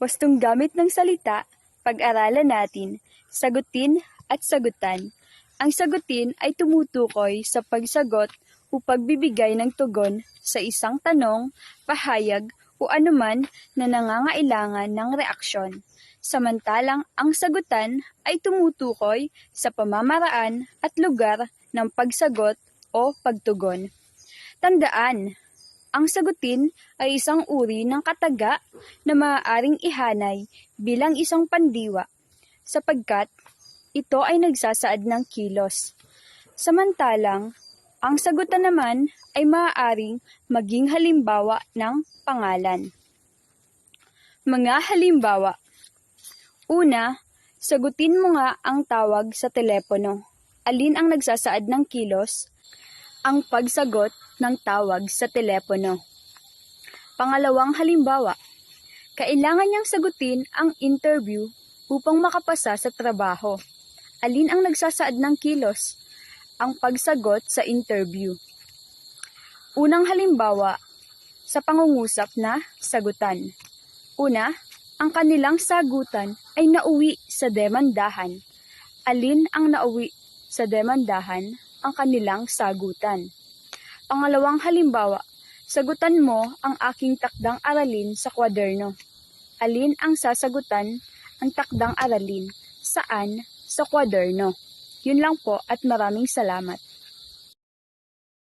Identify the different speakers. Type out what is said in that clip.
Speaker 1: Wastong gamit ng salita, pag-aralan natin, sagutin at sagutan. Ang sagutin ay tumutukoy sa pagsagot o pagbibigay ng tugon sa isang tanong, pahayag o anuman na nangangailangan ng reaksyon. Samantalang ang sagutan ay tumutukoy sa pamamaraan at lugar ng pagsagot o pagtugon. Tandaan, ang sagutin ay isang uri ng kataga na maaaring ihanay bilang isang pandiwa sapagkat ito ay nagsasaad ng kilos. Samantalang, ang sagutan naman ay maaaring maging halimbawa ng pangalan. Mga halimbawa. Una, sagutin mo nga ang tawag sa telepono. Alin ang nagsasaad ng kilos? Ang pagsagot ng tawag sa telepono. Pangalawang halimbawa, kailangan niyang sagutin ang interview upang makapasa sa trabaho. Alin ang nagsasaad ng kilos? Ang pagsagot sa interview. Unang halimbawa, sa pangungusap na sagutan. Una, ang kanilang sagutan ay nauwi sa demandahan. Alin ang nauwi sa demandahan? Ang kanilang sagutan. Pangalawang halimbawa, sagutan mo ang aking takdang aralin sa kwaderno. Alin ang sasagutan ang takdang aralin? Saan? Sa kwaderno. Yun lang po at maraming salamat.